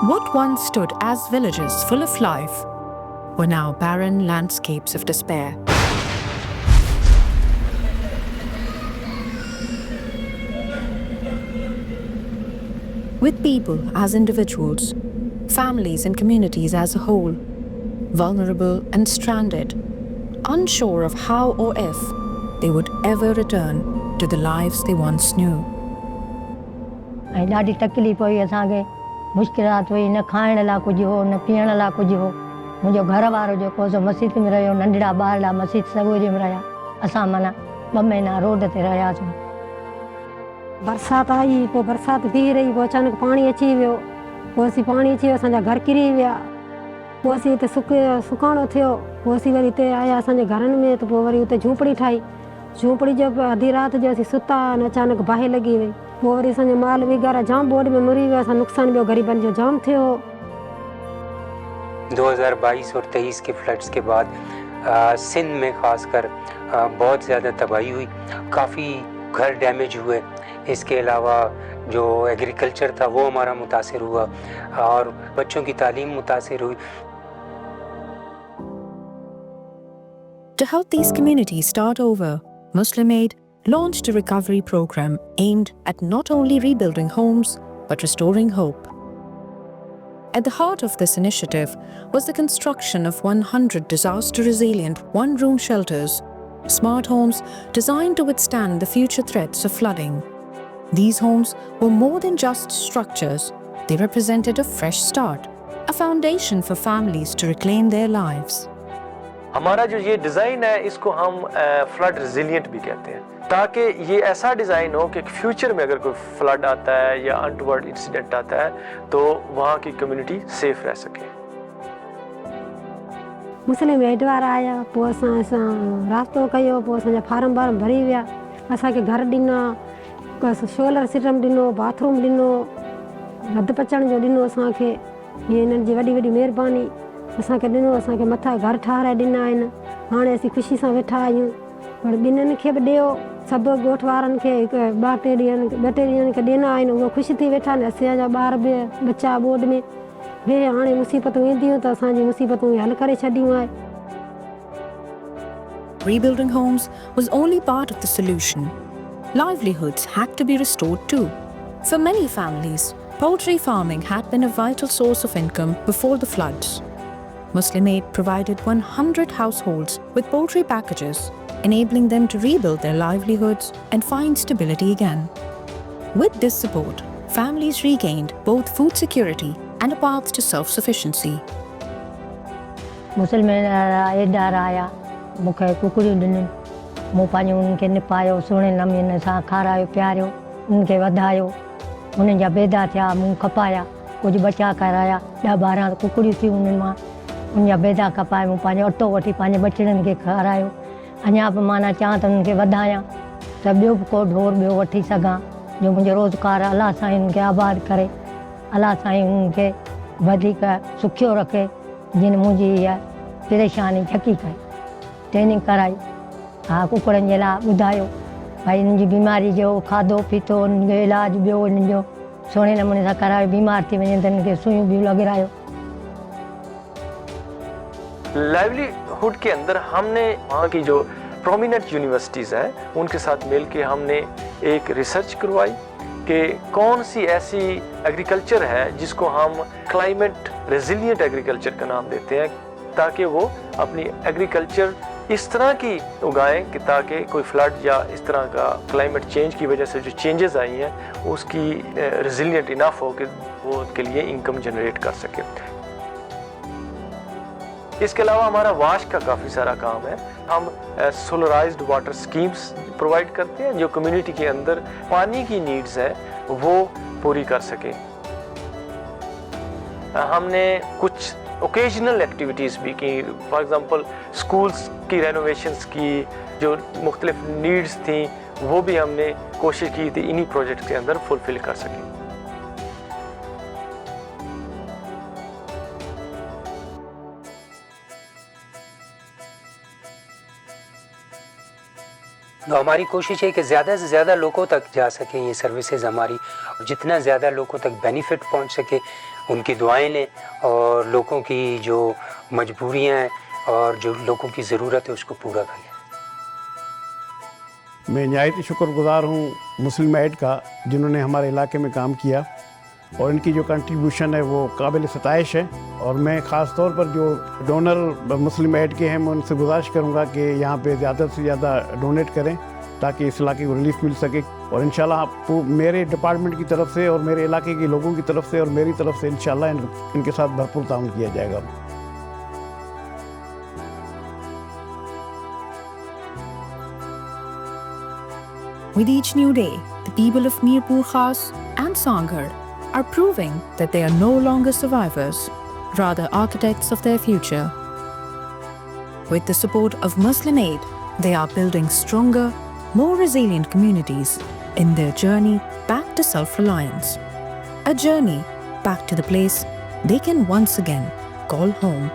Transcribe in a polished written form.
What once stood as villages full of life were now barren landscapes of despair. With people as individuals, families and communities as a whole, vulnerable and stranded, unsure of how or if they would ever return to the lives they once knew. ऐं ॾाढी तकलीफ़ हुई असांखे, मुश्किलात हुई, न खाइण लाइ कुझु हो, न पीअण लाइ कुझु हो। मुंहिंजो घर वारो जेको सो मस्जिद में रहियो, नंढड़ा ॿारड़ा मस्जिद सॻोरे में रहिया। असां माना 2 महीना रोड ते रहियासीं। बरसाति आई, पोइ बरसाति बीह रही, पोइ अचानक पाणी अची वियो, पोइ असीं पाणी अची वियो, असांजा घर किरी विया। पोइ असीं हिते सुकाणो थियो, पोइ असीं वरी हिते आया असांजे घरनि में, त पोइ वरी हुते झूंपड़ी ठाही। झूंपड़ी जो अधी राति जो असीं सुता न अचानक बाहि लॻी वई। पोइ वरी असांजो माल वग़ैरह जाम बोर्ड में मुरी वियो, असां नुक़सान ॿियो ग़रीबनि जो जाम थियो। 2022 और 23 के फ्लड्स के बाद सिंध में खासकर बहुत ज़्यादा तबाही हुई, काफ़ी घर डैमेज हुए। इसके अलावा जो एग्रीकल्चर था वो हमारा मुतासिर हुआ और बच्चों की तालीम मुतासिर हुई। To help these communities start over, Muslim Aid launched a recovery program aimed at not only rebuilding homes but restoring hope. At the heart of this initiative was the construction of 100 disaster-resilient one-room shelters, smart homes designed to withstand the future threats of flooding. These homes were more than just structures. They represented a fresh start, a foundation for families to reclaim their lives. हमारा जो ये design है इसको हम flood resilient भी कहते हैं, ताकि ये ऐसा डिज़ाइन हो कि फ्यूचर में अगर कोई फ्लड आता है या अनटवर्ड इंसिडेंट आता है तो वहाँ की कम्युनिटी सेफ रह सके। मुस्लिम एड वारा आया, पोइ असां रास्तो कयो, पोइ असांजा फार्म भरी विया, असांखे घर ॾिना, सोलर सिस्टम ॾिनो, बाथरूम ॾिनो, रध पचण जो ॾिनो असांखे। ये हिननि जी वॾी वॾी महिरबानी असांखे ॾिनो, असांखे मथां घर ठाराए ॾिना आहिनि। हाणे असीं ख़ुशी सां वेठा आहियूं, पर ॿिन्हिनि खे बि ॾियो, सभु ॻोठ वारनि खे 2-3 ॾींहंनि खे ॾिना आहिनि, उहो ख़ुशि थी वेठा आहिनि। असांजा ॿार बि बच्चा बोर्ड में वे, हाणे मुसीबतूं ईंदियूं त असांजी मुसीबतूं हल करे छॾियूं आहे। Rebuilding homes was only part of the solution. Livelihoods had to be restored too. For many families, poultry farming had been a vital source of income before the floods. Muslim Aid provided 100 households with poultry packages, enabling them to rebuild their livelihoods and find stability again. With this support, families regained both food security and a path to self-sufficiency. Muslim Aid वारा आया, मूंखे कुकड़ियूं ॾिनियूं, मूं पंहिंजो उन्हनि खे निपायो, सुहिणे नमूने सां खारायो पीआरियो, उन्हनि खे वधायो, उन्हनि जा बेदा थिया, मूं खपाया, कुझु बचा कराया, 10-12 कुकड़ियूं थियूं उन्हनि मां, उन जा बेदा खपाए, मूं पंहिंजो अटो वठी पंहिंजे बचड़नि खे खारायो। अञा बि माना चाहियां त उन्हनि खे वधायां त ॿियो बि को ढोर ॿियो वठी सघां, जो मुंहिंजो रोज़गारु अलाह साईं उन्हनि खे आबाद करे, अलाह साईं उन्हनि खे वधीक सुखियो रखे, जिन मुंहिंजी इहा परेशानी झकी कई, ट्रेनिंग कराई। हा, कुकड़नि जे लाइ ॿुधायो भाई हिननि जी बीमारी जो खाधो पीतो, उन्हनि जो इलाज ॿियो इन्हनि जो सुहिणे नमूने सां करायो, बीमार थी वञे त हिननि खे सुइयूं बि लॻारायो। लाइवलीहुड के अंदर हमने वहाँ की जो प्रोमिनेंट यूनिवर्सिटीज़ हैं उनके साथ मिल के हमने एक रिसर्च करवाई कि कौन सी ऐसी एग्रीकल्चर है जिसको हम क्लाइमेट रेजिलिएंट एग्रीकल्चर का नाम देते हैं, ताकि वो अपनी एग्रीकल्चर इस तरह की उगाएं कि ताकि कोई फ्लड या इस तरह का क्लाइमेट चेंज की वजह से जो चेंजेस आई हैं उसकी रेजिलिएंट इनफ हो कि वो उनके लिए इनकम जनरेट कर सके। इसके अलावा हमारा वाश का काफ़ी सारा काम है। हम सोलराइज्ड वाटर स्कीम्स प्रोवाइड करते हैं जो कम्युनिटी के अंदर पानी की नीड्स है वो पूरी कर सके। हमने कुछ ओकेजनल एक्टिविटीज़ भी की, फॉर एग्ज़ाम्पल स्कूल्स की रेनोवेशंस की, जो मुख्तलिफ नीड्स थी वो भी हमने कोशिश की थी इन्हीं प्रोजेक्ट के अंदर फुलफिल कर सकें। तो हमारी कोशिश है कि ज़्यादा से ज़्यादा लोगों तक जा सकें ये सर्विसेज हमारी, जितना ज़्यादा लोगों तक बेनिफिट पहुंच सके उनकी दुआएं लें और लोगों की जो मजबूरियां हैं और जो लोगों की ज़रूरत है उसको पूरा करें। मैं नहायत शुक्रगुज़ार हूँ मुस्लिम एड का, जिन्होंने हमारे इलाके में काम किया और इनकी जो कंट्रीब्यूशन है वो काबिल सताइश है। और मैं ख़ास तौर पर जो डोनर मुस्लिम एड के हैं मैं उनसे गुजारिश करूँगा कि यहाँ पे ज़्यादा से ज़्यादा डोनेट करें ताकि इस इलाके को रिलीफ मिल सके। और इंशाल्लाह मेरे डिपार्टमेंट की तरफ से और मेरे इलाके के लोगों की तरफ से और मेरी तरफ से इंशाल्लाह इनके साथ भरपूर ताउन किया जाएगा। With each new day, the people of Mirpur Khas and Sangha are proving that they are no longer survivors, rather architects of their future. With the support of Muslim Aid, they are building stronger, more resilient communities in their journey back to self-reliance. A journey back to the place they can once again call home.